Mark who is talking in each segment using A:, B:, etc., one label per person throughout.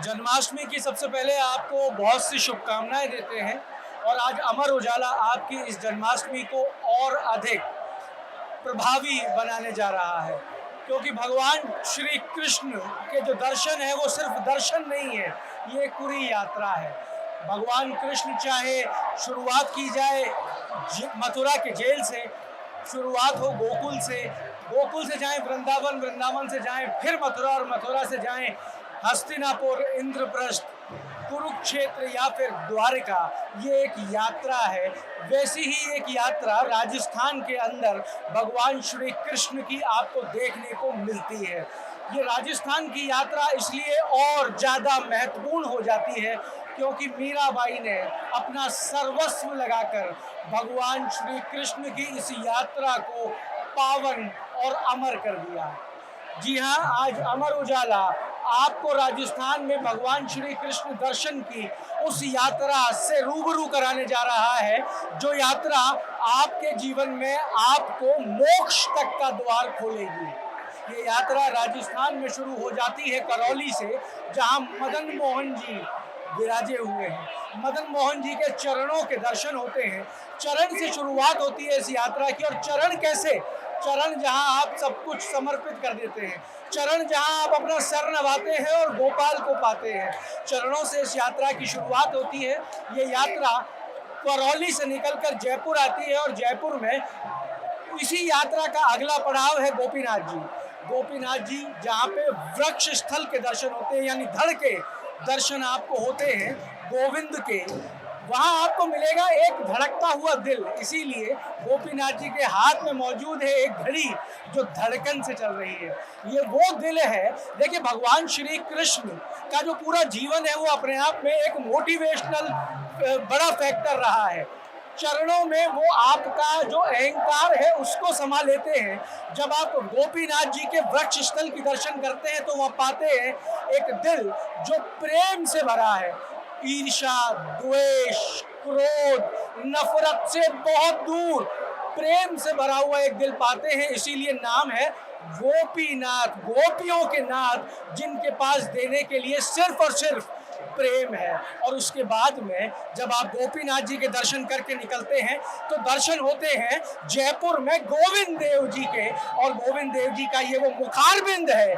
A: जन्माष्टमी की सबसे पहले आपको बहुत सी शुभकामनाएं देते हैं और आज अमर उजाला आपकी इस जन्माष्टमी को और अधिक प्रभावी बनाने जा रहा है, क्योंकि भगवान श्री कृष्ण के जो दर्शन है वो सिर्फ दर्शन नहीं है, ये एक पूरी यात्रा है। भगवान कृष्ण चाहे शुरुआत की जाए मथुरा के जेल से, शुरुआत हो गोकुल से, गोकुल से जाएं वृंदावन, वृंदावन से जाएं फिर मथुरा और मथुरा से जाएं हस्तिनापुर, इंद्रप्रस्थ, कुरुक्षेत्र या फिर द्वारिका, ये एक यात्रा है। वैसी ही एक यात्रा राजस्थान के अंदर भगवान श्री कृष्ण की आपको देखने को मिलती है। ये राजस्थान की यात्रा इसलिए और ज़्यादा महत्वपूर्ण हो जाती है क्योंकि मीराबाई ने अपना सर्वस्व लगाकर भगवान श्री कृष्ण की इस यात्रा को पावन और अमर कर दिया। जी हाँ, आज अमर उजाला आपको राजस्थान में भगवान श्री कृष्ण दर्शन की उस यात्रा से रूबरू कराने जा रहा है, जो यात्रा आपके जीवन में आपको मोक्ष तक का द्वार खोलेगी। ये यात्रा राजस्थान में शुरू हो जाती है करौली से, जहां मदन मोहन जी विराजे हुए हैं। मदन मोहन जी के चरणों के दर्शन होते हैं। चरण से शुरुआत होती है इस यात्रा की। और चरण कैसे? चरण जहां आप सब कुछ समर्पित कर देते हैं, चरण जहां आप अपना सर नवाते हैं और गोपाल को पाते हैं, चरणों से इस यात्रा की शुरुआत होती है। ये यात्रा करौली से निकलकर जयपुर आती है और जयपुर में इसी यात्रा का अगला पड़ाव है गोपीनाथ जी। गोपीनाथ जी जहाँ पे वृक्ष स्थल के दर्शन होते हैं, यानी धड़ के दर्शन आपको होते हैं गोविंद के, वहाँ आपको मिलेगा एक धड़कता हुआ दिल। इसीलिए गोपीनाथ जी के हाथ में मौजूद है एक घड़ी जो धड़कन से चल रही है। ये वो दिल है। देखिए, भगवान श्री कृष्ण का जो पूरा जीवन है वो अपने आप में एक मोटिवेशनल बड़ा फैक्टर रहा है। चरणों में वो आपका जो अहंकार है उसको समा लेते हैं। जब आप गोपीनाथ जी के वृक्ष स्थल की दर्शन करते हैं तो वह पाते हैं एक दिल जो प्रेम से भरा है, ईर्ष्या, द्वेष, क्रोध, नफरत से बहुत दूर प्रेम से भरा हुआ एक दिल पाते हैं। इसीलिए नाम है गोपीनाथ, गोपियों के नाथ, जिनके पास देने के लिए सिर्फ और सिर्फ प्रेम है। और उसके बाद में जब आप गोपीनाथ जी के दर्शन करके निकलते हैं तो दर्शन होते हैं जयपुर में गोविंद देव जी के। और गोविंद देव जी का ये वो मुखारबिंद है,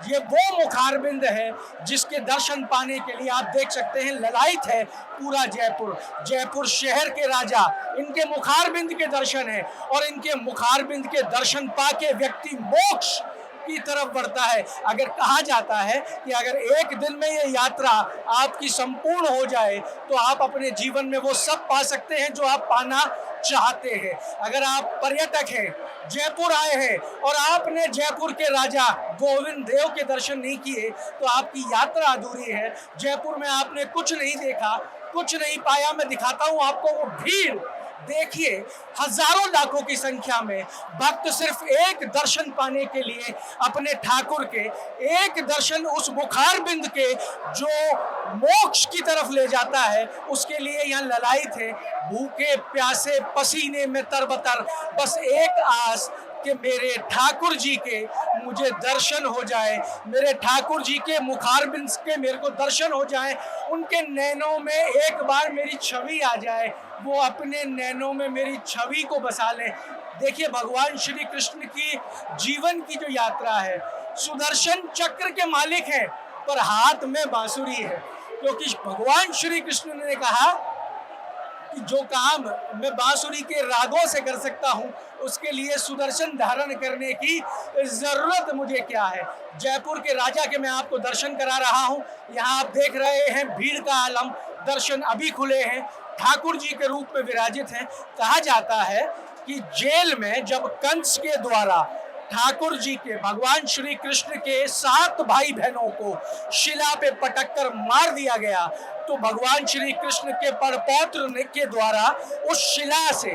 A: ये वो मुखारबिंद है जिसके दर्शन पाने के लिए आप देख सकते हैं ललायित है पूरा जयपुर। जयपुर शहर के राजा, इनके मुखारबिंद के दर्शन है और इनके मुखारबिंद के दर्शन पाके व्यक्ति मोक्ष की तरफ बढ़ता है। अगर कहा जाता है कि अगर एक दिन में ये यात्रा आपकी संपूर्ण हो जाए तो आप अपने जीवन में वो सब पा सकते हैं जो आप पाना चाहते हैं। अगर आप पर्यटक हैं, जयपुर आए हैं और आपने जयपुर के राजा गोविंद देव के दर्शन नहीं किए तो आपकी यात्रा अधूरी है। जयपुर में आपने कुछ नहीं देखा, कुछ नहीं पाया। मैं दिखाता हूँ आपको वो भीड़। देखिए, हजारों लाखों की संख्या में भक्त सिर्फ एक दर्शन पाने के लिए अपने ठाकुर के, एक दर्शन उस मुखारबिंद के जो मोक्ष की तरफ ले जाता है, उसके लिए यहाँ ललायित है। भूखे प्यासे पसीने में तरबतर, बस एक आस कि मेरे ठाकुर जी के मुझे दर्शन हो जाए, मेरे ठाकुर जी के मुखारबिंद के मेरे को दर्शन हो जाए, उनके नैनों में एक बार मेरी छवि आ जाए, वो अपने नैनों में मेरी छवि को बसा लें। देखिए, भगवान श्री कृष्ण की जीवन की जो यात्रा है, सुदर्शन चक्र के मालिक हैं पर हाथ में बांसुरी है, क्योंकि भगवान श्री कृष्ण ने कहा कि जो काम मैं बांसुरी के रागों से कर सकता हूं उसके लिए सुदर्शन धारण करने की जरूरत मुझे क्या है। जयपुर के राजा के मैं आपको दर्शन करा रहा हूं। यहाँ आप देख रहे हैं भीड़ का आलम, दर्शन अभी खुले हैं, ठाकुर जी के रूप में विराजित हैं। कहा जाता है कि जेल में जब कंस के द्वारा ठाकुर जी के, भगवान श्री कृष्ण के 7 भाई बहनों को शिला पे पटक कर मार दिया गया तो भगवान श्री कृष्ण के परपौत्र के द्वारा उस शिला से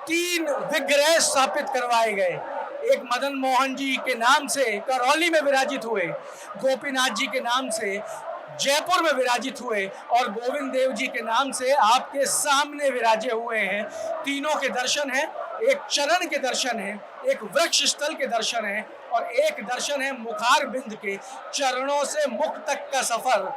A: 3 विग्रह स्थापित करवाए गए। एक मदन मोहन जी के नाम से करौली में विराजित हुए, गोपीनाथ जी के नाम से जयपुर में विराजित हुए और गोविंद देव जी के नाम से आपके सामने विराजे हुए हैं। तीनों के दर्शन हैं, एक चरण के दर्शन है, एक वृक्ष स्थल के दर्शन है और एक दर्शन है मुखारबिंद के, चरणों से मुख तक का सफर,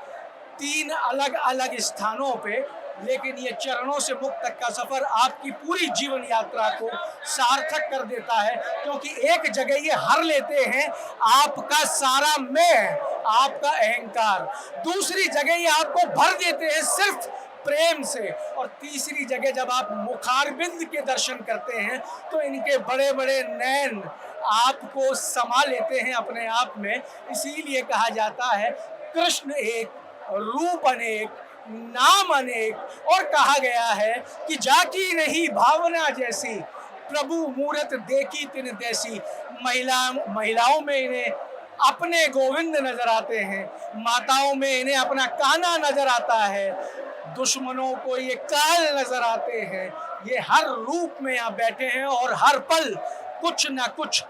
A: 3 अलग अलग स्थानों पे, लेकिन ये चरणों से मुख तक का सफर आपकी पूरी जीवन यात्रा को सार्थक कर देता है, क्योंकि एक जगह ये हर लेते हैं आपका सारा मैं, आपका अहंकार, दूसरी जगह ये आपको भर देते हैं सिर्फ प्रेम से, और तीसरी जगह जब आप मुखारबिंद के दर्शन करते हैं तो इनके बड़े बड़े नैन आपको समा लेते हैं अपने आप में। इसीलिए कहा जाता है कृष्ण एक, रूप अनेक, नाम अनेक, और कहा गया है कि जाकी रही भावना जैसी, प्रभु मूरत देखी तिन तैसी। महिलाओं में इन्हें अपने गोविंद नजर आते हैं, माताओं में इन्हें अपना कान्हा नजर आता है, दुश्मनों को ये काल नजर आते हैं। ये हर रूप में यहाँ बैठे हैं और हर पल कुछ ना कुछ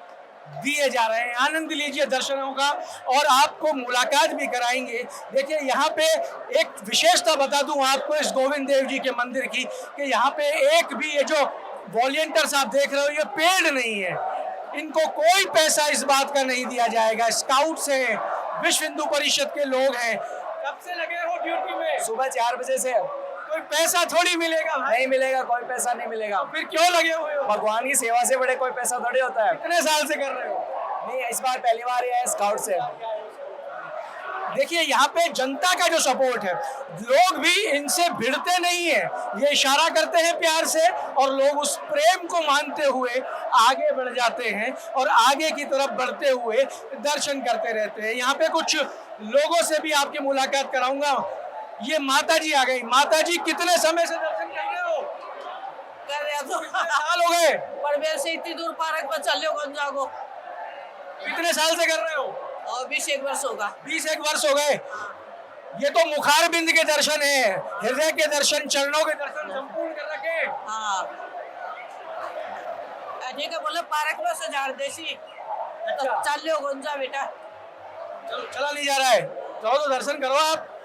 A: दिए जा रहे हैं। आनंद लीजिए दर्शनों का, और आपको मुलाकात भी कराएंगे। देखिए यहाँ पे एक विशेषता बता दूं आपको इस गोविंद देव जी के मंदिर की, कि यहाँ पे एक भी ये जो वॉलंटियर्स आप देख रहे हो ये पेड नहीं है, इनको कोई पैसा इस बात का नहीं दिया जाएगा। स्काउट्स हैं, विश्व हिंदू परिषद के लोग हैं। कब से लगे हो ड्यूटी में?
B: सुबह 4 बजे से।
A: कोई पैसा थोड़ी मिलेगा भाई?
B: नहीं मिलेगा, कोई पैसा नहीं मिलेगा।
A: तो फिर क्यों लगे हुए हो?
B: भगवान की सेवा से बड़े कोई पैसा थोड़ी होता है।
A: कितने साल से कर रहे हो?
B: नहीं, इस बार पहली बार ही है स्काउट से।
A: देखिए यहाँ पे जनता का जो सपोर्ट है, लोग भी इनसे भिड़ते नहीं है, ये इशारा करते हैं प्यार से, और लोग उस प्रेम को मानते हुए आगे बढ़ जाते हैं और आगे की तरफ बढ़ते हुए दर्शन करते रहते हैं। यहाँ पे कुछ लोगों से भी आपकी मुलाकात कराऊंगा। ये माता जी आ गई। माता जी कितने समय से दर्शन कर रहे हो?
C: कर रहे तो
A: कितने साल हो गए?
C: परवेर से इतनी दूर पार्क में चल गंजा को।
A: कितने साल से कर रहे हो?
C: और 21 वर्ष होगा।
A: 21 वर्ष हो गए। ये तो मुखारबिंद के दर्शन है, हृदय के दर्शन, चरणों के दर्शन संपूर्ण कर रखे।
C: हाँ ठीक है, बोले पार्क में से झाड़ देसी तो चल गंजा बेटा।
A: चला नहीं जा रहा है, चलो तो दर्शन करो आप।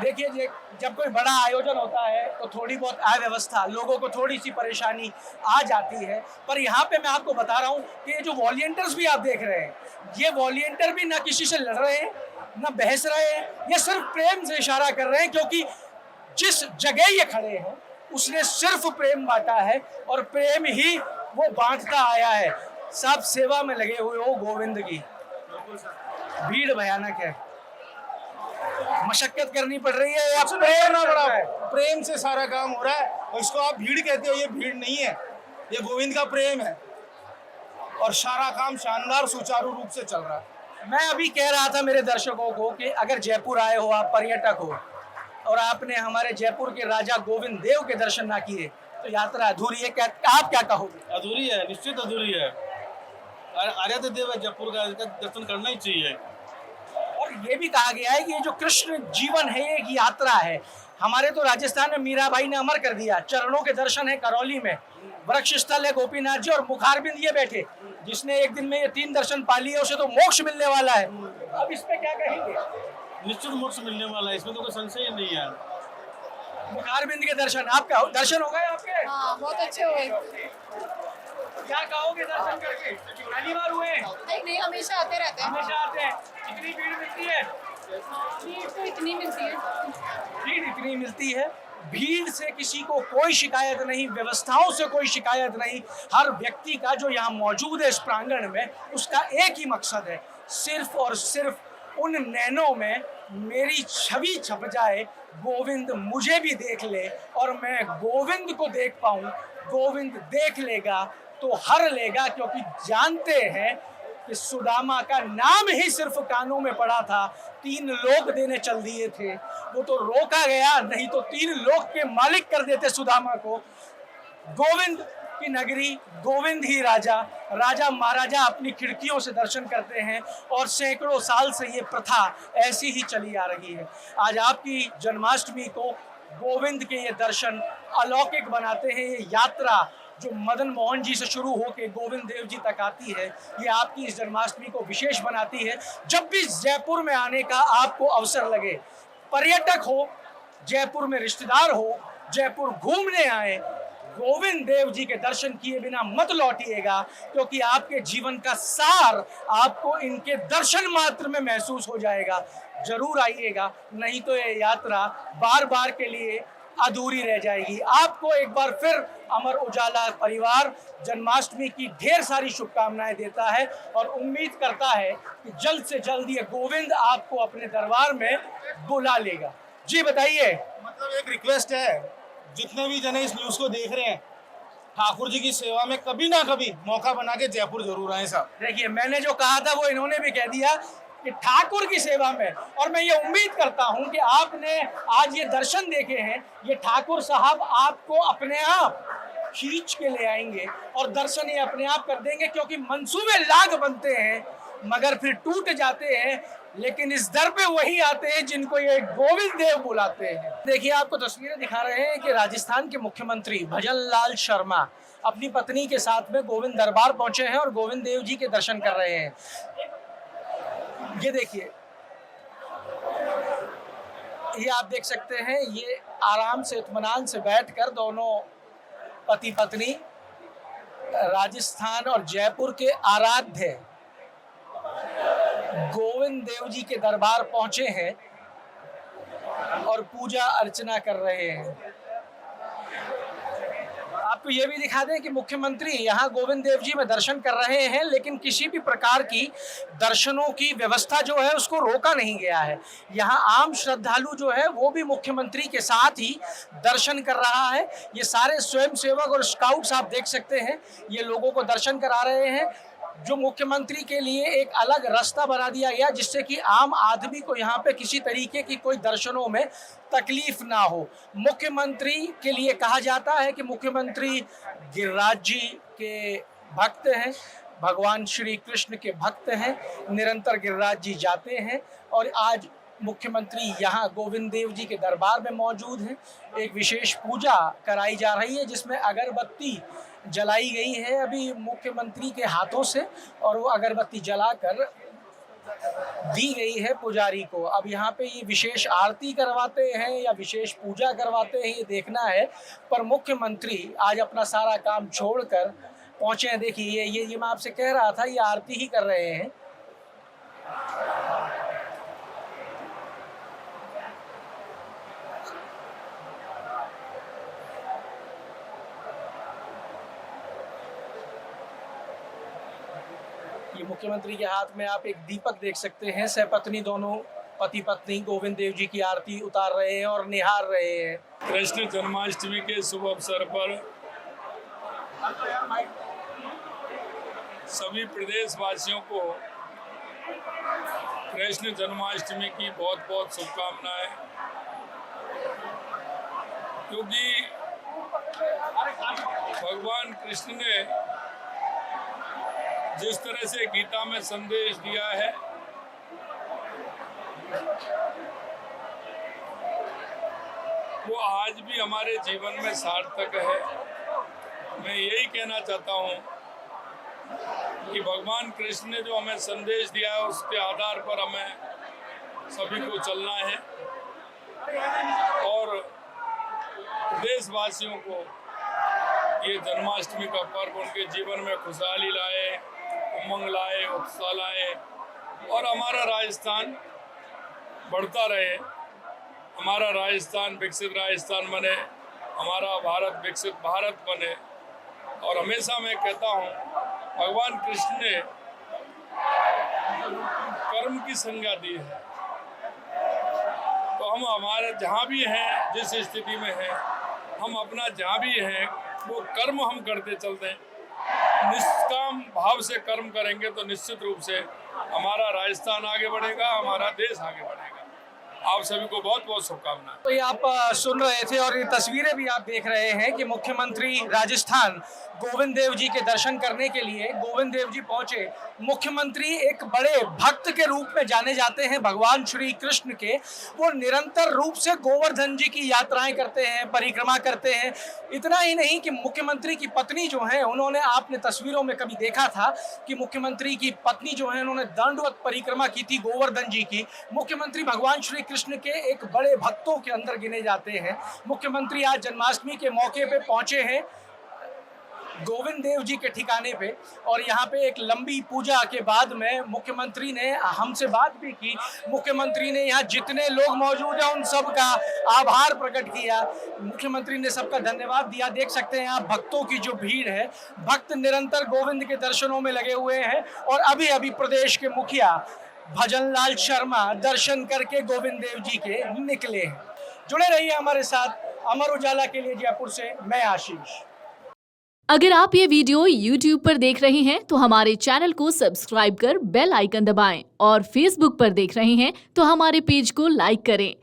A: देखिए जब कोई बड़ा आयोजन होता है तो थोड़ी बहुत अव्यवस्था, लोगों को थोड़ी सी परेशानी आ जाती है, पर यहाँ पे मैं आपको बता रहा हूँ कि ये जो वॉलंटियर्स भी आप देख रहे हैं, ये वॉलंटियर भी ना किसी से लड़ रहे हैं, ना बहस रहे हैं, ये सिर्फ प्रेम से इशारा कर रहे हैं, क्योंकि जिस जगह ये खड़े हैं उसने सिर्फ प्रेम बांटा है और प्रेम ही वो बांटता आया है। सब सेवा में लगे हुए हो गोविंद की। भीड़ भयानक है, मशक्कत करनी पड़ रही है, या प्रेम ना बड़ा है?
D: प्रेम से सारा काम हो रहा है, और इसको आप भीड़ कहते हो, ये भीड़ नहीं है, ये गोविंद का प्रेम है, और सारा काम शानदार सुचारू रूप से चल रहा है।
A: मैं अभी कह रहा था मेरे दर्शकों को कि अगर जयपुर आए हो, आप पर्यटक हो, और आपने हमारे जयपुर के राजा गोविंद देव के दर्शन ना किए तो यात्रा अधूरी है। क्या आप क्या कहोगे?
E: अधूरी है, निश्चित अधूरी है। आर्य देव जयपुर का दर्शन करना ही चाहिए।
A: और ये भी कहा गया है कि ये जो कृष्ण जीवन है ये एक यात्रा है। हमारे तो राजस्थान में मीराबाई ने अमर कर दिया, चरणों के दर्शन है करौली में, वृक्ष स्थल है गोपीनाथ जी, और मुखारबिंद ये बैठे, जिसने एक दिन में ये 3 दर्शन पा लिए उसे तो मोक्ष मिलने वाला है। अब इस पे क्या कहेंगे?
E: निश्चित मोक्ष मिलने वाला है, इसमें तो कोई संशय ही नहीं है।
A: मुखारबिंद के दर्शन, आपका दर्शन हो गए आपके?
F: हाँ, बहुत अच्छे हुए।
A: क्या कहोगे दर्शन करके? पहली बार हुए?
F: नहीं, हमेशा आते रहते हैं।
A: हमेशा आते हैं। कितनी भीड़ मिलती है?
F: भीड़ तो इतनी मिलती है।
A: भीड़ इतनी मिलती है, भीड़ से किसी को कोई शिकायत नहीं, व्यवस्थाओं से कोई शिकायत नहीं। हर व्यक्ति का जो यहाँ मौजूद है इस प्रांगण में, उसका एक ही मकसद है, सिर्फ और सिर्फ उन नैनों में मेरी छवि छप जाए, गोविंद मुझे भी देख ले और मैं गोविंद को देख पाऊं। गोविंद देख लेगा तो हर लेगा, क्योंकि जानते हैं कि सुदामा का नाम ही सिर्फ कानों में पड़ा था, 3 लोक देने चल दिए थे, वो तो रोका गया, नहीं तो 3 लोक के मालिक कर देते सुदामा को। गोविंद की नगरी, गोविंद ही राजा, राजा महाराजा अपनी खिड़कियों से दर्शन करते हैं, और सैकड़ों साल से ये प्रथा ऐसी ही चली आ रही है। आज आपकी जन्माष्टमी को गोविंद के ये दर्शन अलौकिक बनाते हैं। ये यात्रा जो मदन मोहन जी से शुरू होकर गोविंद देव जी तक आती है, ये आपकी इस जन्माष्टमी को विशेष बनाती है। जब भी जयपुर में आने का आपको अवसर लगे, पर्यटक हो, जयपुर में रिश्तेदार हो, जयपुर घूमने आए, गोविंद देव जी के दर्शन किए बिना मत लौटिएगा, क्योंकि आपके जीवन का सार आपको इनके दर्शन मात्र में महसूस हो जाएगा। जरूर आइएगा, नहीं तो ये यात्रा बार बार के लिए अधूरी रह जाएगी। आपको एक बार फिर अमर उजाला परिवार जन्माष्टमी की ढेर सारी शुभकामनाएं देता है और उम्मीद करता है कि जल्द से जल्द ये गोविंद आपको अपने दरबार में बुला लेगा। जी बताइए।
D: मतलब एक रिक्वेस्ट है, जितने भी जने इस न्यूज़ को देख रहे हैं, ठाकुर जी की सेवा में कभी ना कभी मौका बना के जयपुर जरूर आए साहब।
A: देखिए, मैंने जो कहा था वो इन्होंने भी कह दिया कि ठाकुर की सेवा में, और मैं ये उम्मीद करता हूं कि आपने आज ये दर्शन देखे हैं, ये ठाकुर साहब आपको अपने आप खींच के ले आएंगे और दर्शन ये अपने आप कर देंगे, क्योंकि मंसूबे लाख बनते हैं मगर फिर टूट जाते हैं, लेकिन इस दर पे वही आते हैं जिनको ये गोविंद देव बुलाते हैं। देखिए, आपको तस्वीरें दिखा रहे हैं कि राजस्थान के मुख्यमंत्री भजन लाल शर्मा अपनी पत्नी के साथ में गोविंद दरबार पहुंचे हैं और गोविंद देव जी के दर्शन कर रहे हैं। ये देखिए, ये आप देख सकते हैं, ये आराम से इत्मीनान से बैठकर दोनों पति पत्नी राजस्थान और जयपुर के आराध्य गोविंद देव जी के दरबार पहुंचे हैं और पूजा अर्चना कर रहे हैं। आपको ये भी दिखा दें कि मुख्यमंत्री यहाँ गोविंद देव जी में दर्शन कर रहे हैं, लेकिन किसी भी प्रकार की दर्शनों की व्यवस्था जो है उसको रोका नहीं गया है। यहाँ आम श्रद्धालु जो है वो भी मुख्यमंत्री के साथ ही दर्शन कर रहा है। ये सारे स्वयंसेवक और स्काउट्स आप देख सकते हैं, ये लोगों को दर्शन करा रहे हैं। जो मुख्यमंत्री के लिए एक अलग रास्ता बना दिया गया, जिससे कि आम आदमी को यहाँ पे किसी तरीके की कोई दर्शनों में तकलीफ ना हो। मुख्यमंत्री के लिए कहा जाता है कि मुख्यमंत्री गिरिराज जी के भक्त हैं, भगवान श्री कृष्ण के भक्त हैं, निरंतर गिरिराज जी जाते हैं और आज मुख्यमंत्री यहाँ गोविंद देव जी के दरबार में मौजूद हैं। एक विशेष पूजा कराई जा रही है जिसमें अगरबत्ती जलाई गई है अभी मुख्यमंत्री के हाथों से, और वो अगरबत्ती जलाकर दी गई है पुजारी को। अब यहाँ पे ये विशेष आरती करवाते हैं या विशेष पूजा करवाते हैं, ये देखना है। पर मुख्यमंत्री आज अपना सारा काम छोड़कर पहुँचे हैं। देखिए, ये मैं आपसे कह रहा था, ये आरती ही कर रहे हैं। ये मुख्यमंत्री के हाथ में आप एक दीपक देख सकते हैं। सहपत्नी दोनों पति पत्नी गोविंद देव जी की आरती उतार रहे हैं और निहार रहे हैं।
G: कृष्ण जन्माष्टमी के शुभ अवसर पर सभी प्रदेशवासियों को कृष्ण जन्माष्टमी की बहुत बहुत शुभकामनाएं, क्योंकि भगवान कृष्ण ने जिस तरह से गीता में संदेश दिया है, वो आज भी हमारे जीवन में सार्थक है। मैं यही कहना चाहता हूँ कि भगवान कृष्ण ने जो हमें संदेश दिया है उसके आधार पर हमें सभी को चलना है और देशवासियों को ये जन्माष्टमी का पर्व उनके जीवन में खुशहाली लाए, उमंग लाए, उत्साह लाए और हमारा राजस्थान बढ़ता रहे, हमारा राजस्थान विकसित राजस्थान बने, हमारा भारत विकसित भारत बने। और हमेशा मैं कहता हूँ, भगवान कृष्ण ने कर्म की संज्ञा दी है, तो हम हमारे जहाँ भी हैं, जिस स्थिति में हैं, हम अपना जहाँ भी हैं वो कर्म हम करते चलते हैं। निष्काम भाव से कर्म करेंगे तो निश्चित रूप से हमारा राजस्थान आगे बढ़ेगा, हमारा देश आगे बढ़ेगा। आप सभी को बहुत बहुत शुभकामनाएं।
A: तो ये आप सुन रहे थे और ये तस्वीरें भी आप देख रहे हैं कि मुख्यमंत्री राजस्थान गोविंद देव जी के दर्शन करने के लिए गोविंद देव जी पहुंचे। मुख्यमंत्री एक बड़े भक्त के रूप में जाने जाते हैं भगवान श्री कृष्ण के। वो निरंतर रूप से गोवर्धन जी की यात्राएं करते हैं, परिक्रमा करते हैं। इतना ही नहीं कि मुख्यमंत्री की पत्नी जो है, उन्होंने, आपने तस्वीरों में कभी देखा था कि मुख्यमंत्री की पत्नी जो है उन्होंने दंडवत परिक्रमा की थी गोवर्धन जी की। मुख्यमंत्री भगवान श्री कृष्ण के एक बड़े भक्तों के अंदर गिने जाते हैं। मुख्यमंत्री आज जन्माष्टमी के मौके पे पहुंचे हैं गोविंद देव जी के ठिकाने पे और यहाँ पे एक लंबी पूजा के बाद में मुख्यमंत्री ने हमसे बात भी की। मुख्यमंत्री ने यहाँ जितने लोग मौजूद हैं उन सब का आभार प्रकट किया। मुख्यमंत्री ने सबका धन्यवाद दिया। देख सकते हैं यहाँ भक्तों की जो भीड़ है, भक्त निरंतर गोविंद के दर्शनों में लगे हुए हैं और अभी अभी प्रदेश के मुखिया भजनलाल शर्मा दर्शन करके गोविंद देव जी के निकले हैं। जुड़े रहिए हमारे साथ। अमर उजाला के लिए जयपुर से मैं आशीष।
H: अगर आप ये वीडियो YouTube पर देख रहे हैं तो हमारे चैनल को सब्सक्राइब कर बेल आइकन दबाएं और Facebook पर देख रहे हैं तो हमारे पेज को लाइक करें।